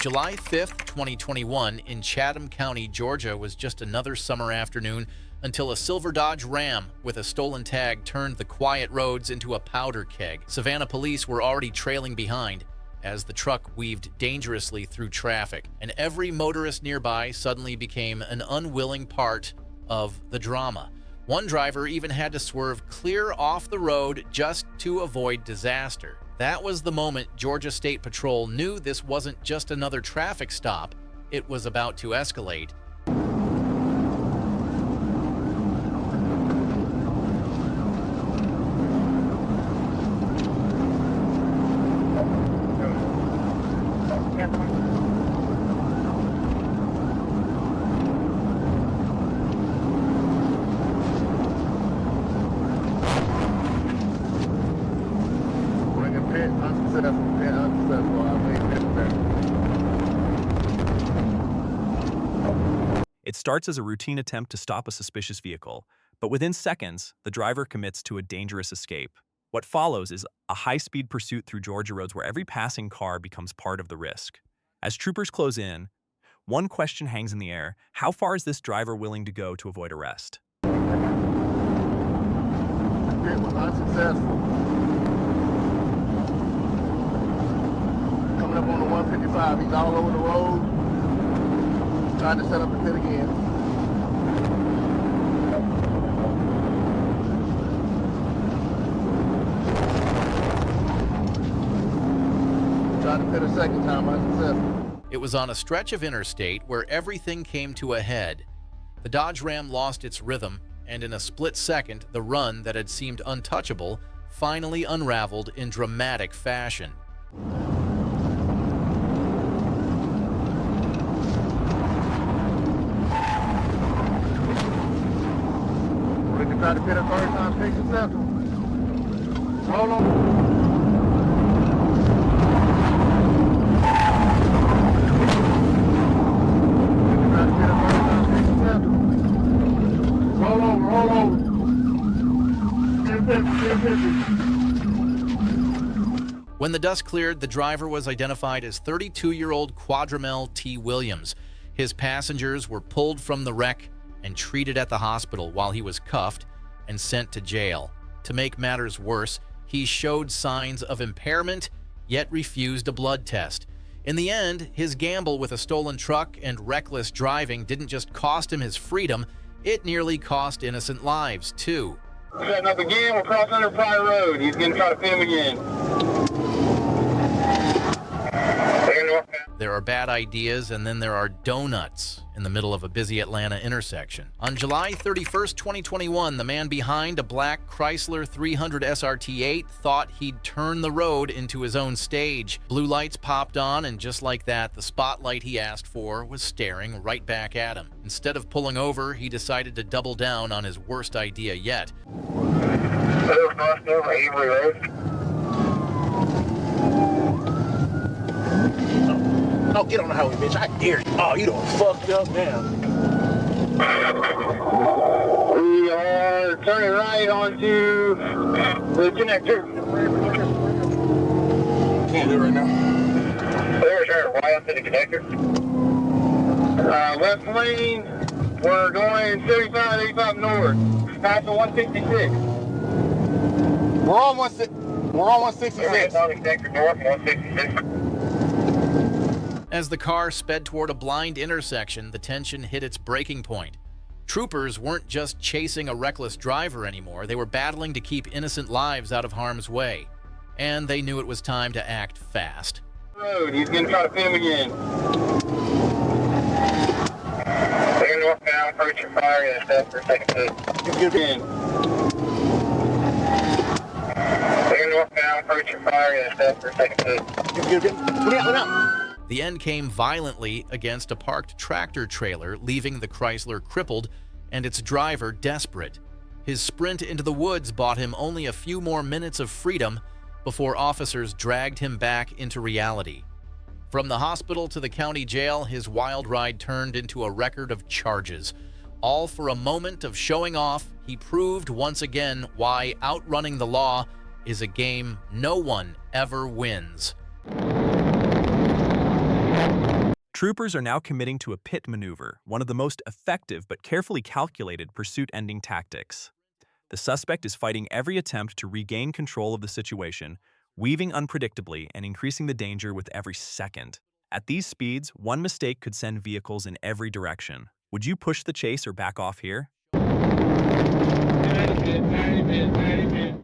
July 5th, 2021, in Chatham County, Georgia, was just another summer afternoon until a silver Dodge Ram with a stolen tag turned the quiet roads into a powder keg. Savannah police were already trailing behind as the truck weaved dangerously through traffic, and every motorist nearby suddenly became an unwilling part of the drama. One driver even had to swerve clear off the road just to avoid disaster. That was the moment Georgia State Patrol knew this wasn't just another traffic stop, it was about to escalate. It starts as a routine attempt to stop a suspicious vehicle, but within seconds, the driver commits to a dangerous escape. What follows is a high-speed pursuit through Georgia roads where every passing car becomes part of the risk. As troopers close in, one question hangs in the air: how far is this driver willing to go to avoid arrest? It was unsuccessful. Coming up on the 155, he's all over the road, trying to set up a pit again. Tried to pit a second time, unsuccessful. It was on a stretch of interstate where everything came to a head. The Dodge Ram lost its rhythm, and in a split second, the run that had seemed untouchable finally unraveled in dramatic fashion. We can try to pit a third time, fix it central. Hold on. When the dust cleared, the driver was identified as 32-year-old Quadramel T. Williams. His passengers were pulled from the wreck and treated at the hospital while he was cuffed and sent to jail. To make matters worse, he showed signs of impairment, yet refused a blood test. In the end, his gamble with a stolen truck and reckless driving didn't just cost him his freedom, it nearly cost innocent lives, too. Setting up again, we'll cross under Pryor Road. He's going to try to pin him again. There are bad ideas, and then there are donuts in the middle of a busy Atlanta intersection. On July 31st, 2021, the man behind a black Chrysler 300 SRT8 thought he'd turn the road into his own stage. Blue lights popped on, and just like that, the spotlight he asked for was staring right back at him. Instead of pulling over, he decided to double down on his worst idea yet. Oh, get on the highway, bitch. I dare you. Oh, you done fucked up now. We are turning right onto the connector. Can't do it right now. We're turning right onto the connector. Left lane, we're going 75, 85 north. Passing 166. We're on 166. On the connector north, 166. As the car sped toward a blind intersection, the tension hit its breaking point. Troopers weren't just chasing a reckless driver anymore, they were battling to keep innocent lives out of harm's way. And they knew it was time to act fast. Road, he's going to try to pin him again. They're northbound, approaching fire, and step for a second pit. He's good in. They're northbound, approaching fire, and step for a second pit. He's good in. Look out. The end came violently against a parked tractor trailer, leaving the Chrysler crippled and its driver desperate. His sprint into the woods bought him only a few more minutes of freedom before officers dragged him back into reality. From the hospital to the county jail, his wild ride turned into a record of charges. All for a moment of showing off, he proved once again why outrunning the law is a game no one ever wins. Troopers are now committing to a pit maneuver, one of the most effective but carefully calculated pursuit-ending tactics. The suspect is fighting every attempt to regain control of the situation, weaving unpredictably and increasing the danger with every second. At these speeds, one mistake could send vehicles in every direction. Would you push the chase or back off here?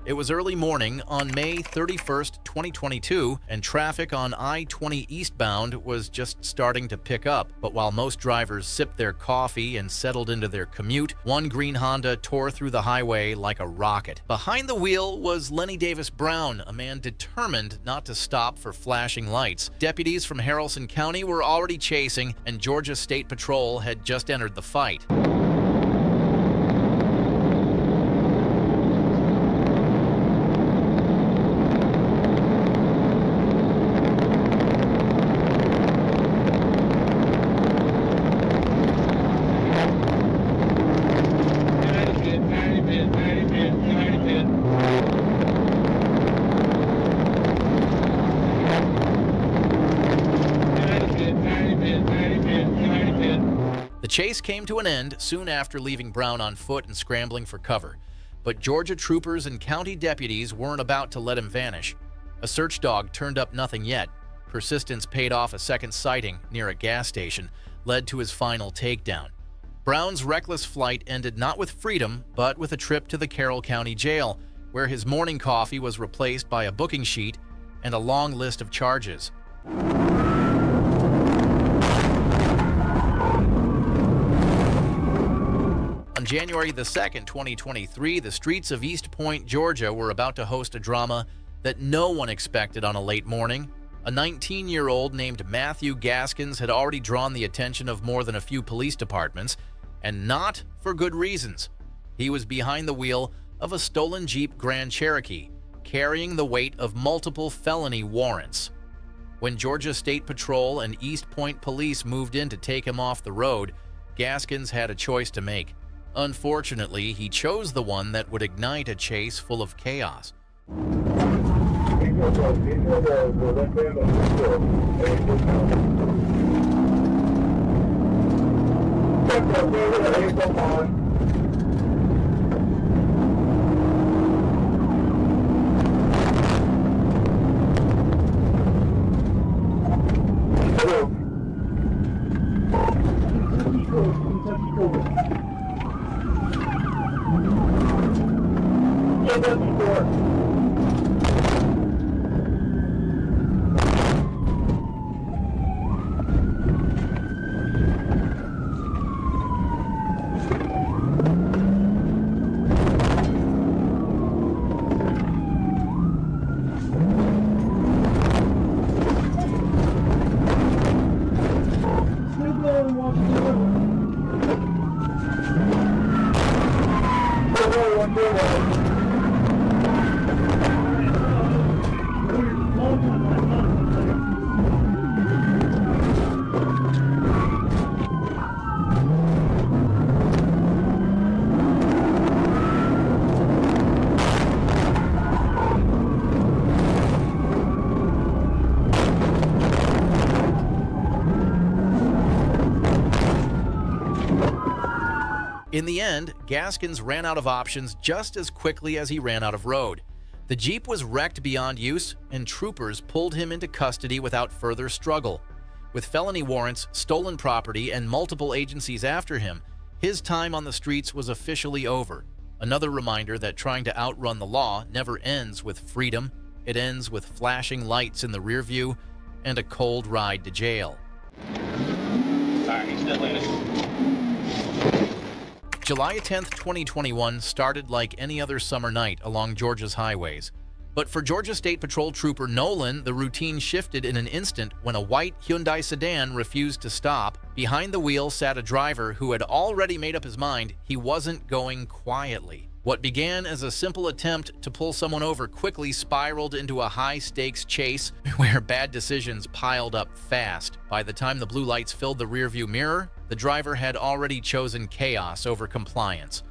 It was early morning on May 31st, 2022, and traffic on I-20 eastbound was just starting to pick up. But while most drivers sipped their coffee and settled into their commute, one green Honda tore through the highway like a rocket. Behind the wheel was Lenny Davis Brown, a man determined not to stop for flashing lights. Deputies from Haralson County were already chasing, and Georgia State Patrol had just entered the fight. The chase came to an end soon after leaving Brown on foot and scrambling for cover. But Georgia troopers and county deputies weren't about to let him vanish. A search dog turned up nothing yet. Persistence paid off. A second sighting near a gas station led to his final takedown. Brown's reckless flight ended not with freedom, but with a trip to the Carroll County Jail, where his morning coffee was replaced by a booking sheet and a long list of charges. On January the 2nd, 2023, the streets of East Point, Georgia were about to host a drama that no one expected on a late morning. A 19-year-old named Matthew Gaskins had already drawn the attention of more than a few police departments, and not for good reasons. He was behind the wheel of a stolen Jeep Grand Cherokee, carrying the weight of multiple felony warrants. When Georgia State Patrol and East Point Police moved in to take him off the road, Gaskins had a choice to make. Unfortunately, he chose the one that would ignite a chase full of chaos. In the end, Gaskins ran out of options just as quickly as he ran out of road. The Jeep was wrecked beyond use, and troopers pulled him into custody without further struggle. With felony warrants, stolen property, and multiple agencies after him, his time on the streets was officially over. Another reminder that trying to outrun the law never ends with freedom. It ends with flashing lights in the rear view and a cold ride to jail. All right, he's still in it. July 10th, 2021 started like any other summer night along Georgia's highways. But for Georgia State Patrol Trooper Nolan, the routine shifted in an instant when a white Hyundai sedan refused to stop. Behind the wheel sat a driver who had already made up his mind he wasn't going quietly. What began as a simple attempt to pull someone over quickly spiraled into a high-stakes chase where bad decisions piled up fast. By the time the blue lights filled the rearview mirror, the driver had already chosen chaos over compliance.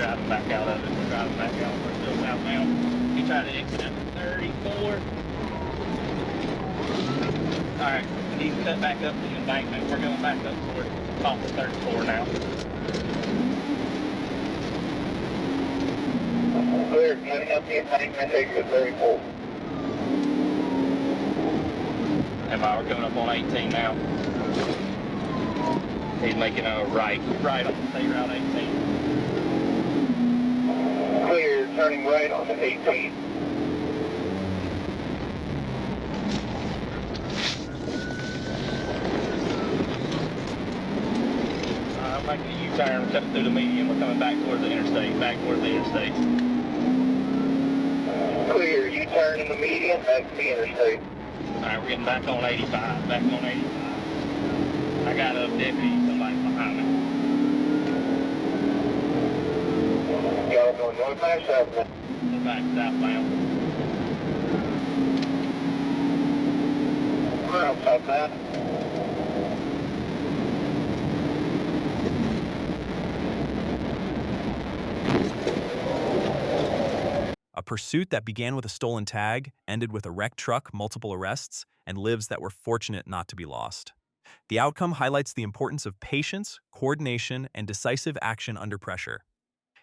driving back out of it. We're driving back out. We're still southbound. He tried to exit at 34. Alright, he's cut back up to the embankment. We're going back up toward top of 34 now. Clear, cutting up the embankment, exit 34. And we're going up on 18 now. He's making a right on State Route 18. Clear, turning right on the 18. I'm making a U-turn, cutting through the median. We're coming back towards the interstate, Clear, U-turn in the median, back to the interstate. Alright, we're getting back on 85, I got a deputy, somebody behind me. Y'all going northbound or southbound? We're back southbound. We're on southbound. A pursuit that began with a stolen tag ended with a wrecked truck, multiple arrests, and lives that were fortunate not to be lost. The outcome highlights the importance of patience, coordination, and decisive action under pressure.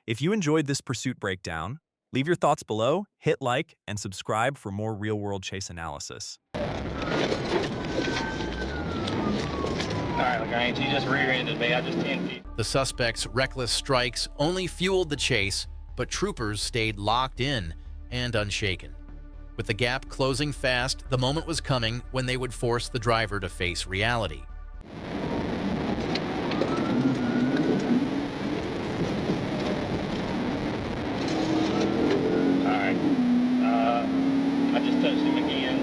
If you enjoyed this pursuit breakdown, leave your thoughts below, hit like, and subscribe for more real-world chase analysis. Alright, LaGrange, he just rear-ended me. I just 10 The suspect's reckless strikes only fueled the chase, but troopers stayed locked in and unshaken. With the gap closing fast, the moment was coming when they would force the driver to face reality. Alright, I just touched him again.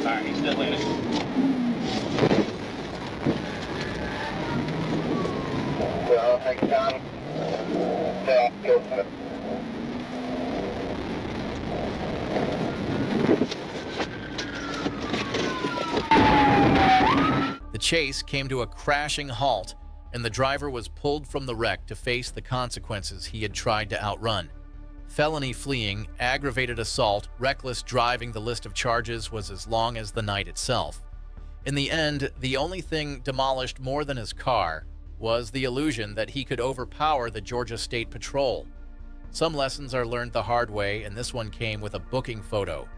Alright, he's still in it. Well, take time. Yeah, go for it. The chase came to a crashing halt, and the driver was pulled from the wreck to face the consequences he had tried to outrun. Felony fleeing, aggravated assault, reckless driving. The list of charges was as long as the night itself. In the end, the only thing demolished more than his car was the illusion that he could overpower the Georgia State Patrol. Some lessons are learned the hard way, and this one came with a booking photo.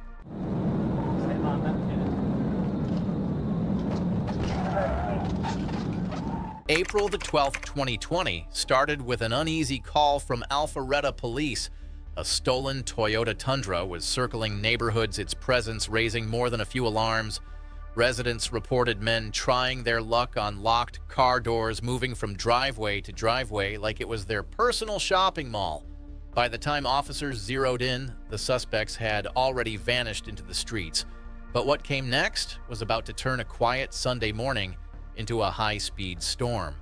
April the 12th, 2020 started with an uneasy call from Alpharetta Police. A stolen Toyota Tundra was circling neighborhoods, its presence raising more than a few alarms. Residents reported men trying their luck on locked car doors, moving from driveway to driveway like it was their personal shopping mall. By the time officers zeroed in, the suspects had already vanished into the streets. But what came next was about to turn a quiet Sunday morning into a high-speed storm.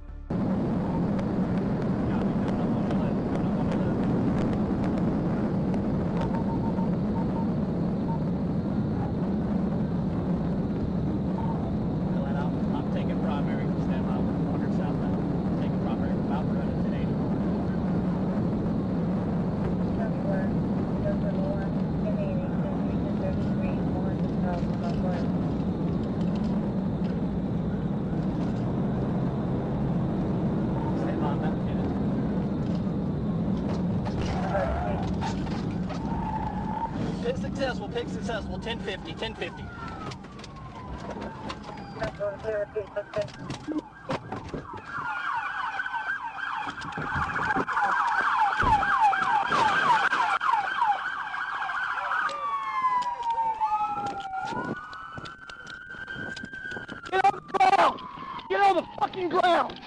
Pick successful, 1050, 1050. Get on the ground! Get on the fucking ground!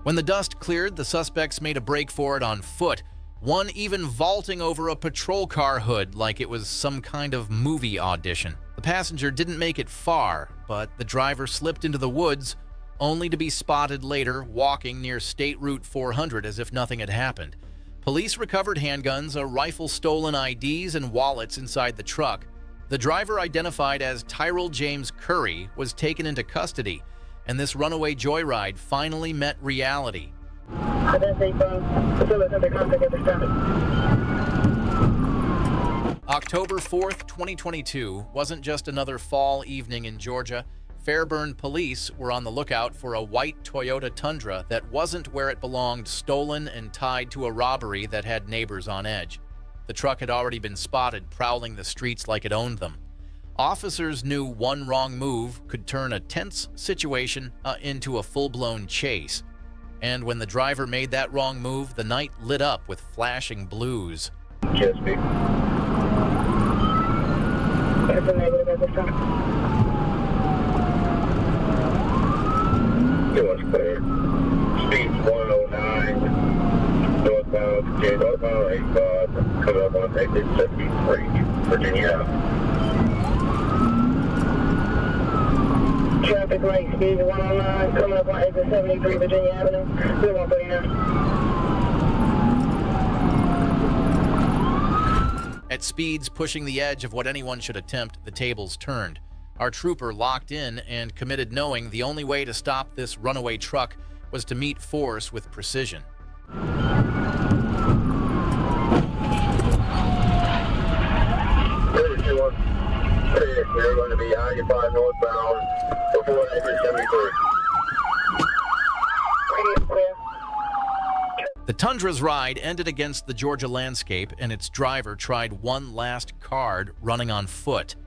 When the dust cleared, the suspects made a break for it on foot, one even vaulting over a patrol car hood like it was some kind of movie audition. The passenger didn't make it far, but the driver slipped into the woods, only to be spotted later walking near State Route 400 as if nothing had happened. Police recovered handguns, a rifle, stolen IDs, and wallets inside the truck. The driver, identified as Tyrell James Curry, was taken into custody, and this runaway joyride finally met reality. October 4th, 2022 wasn't just another fall evening in Georgia. Fairburn police were on the lookout for a white Toyota Tundra that wasn't where it belonged, stolen and tied to a robbery that had neighbors on edge. The truck had already been spotted prowling the streets like it owned them. Officers knew one wrong move could turn a tense situation into a full-blown chase. And when the driver made that wrong move, the night lit up with flashing blues. Chesapeake. That's a negative at this time. It was clear. Speed's 109. Northbound, northbound 85. Coming up on exit 73, Virginia. Traffic light speed 109. Coming up on exit 73, Virginia Avenue. 139. At speeds pushing the edge of what anyone should attempt, the tables turned. Our trooper locked in and committed, knowing the only way to stop this runaway truck was to meet force with precision. 32-1. We're going to be 95 northbound before exit 73. The Tundra's ride ended against the Georgia landscape, and its driver tried one last card, running on foot.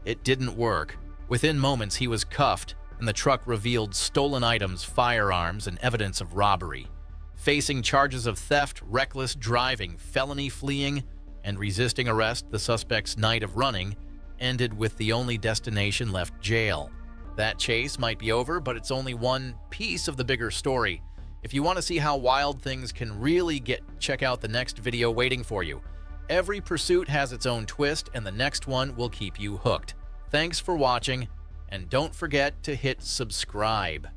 It didn't work. Within moments, he was cuffed, and the truck revealed stolen items, firearms, and evidence of robbery. Facing charges of theft, reckless driving, felony fleeing, and resisting arrest, the suspect's night of running ended with the only destination left: jail. That chase might be over, but it's only one piece of the bigger story. If you want to see how wild things can really get, check out the next video waiting for you. Every pursuit has its own twist, and the next one will keep you hooked. Thanks for watching, and don't forget to hit subscribe.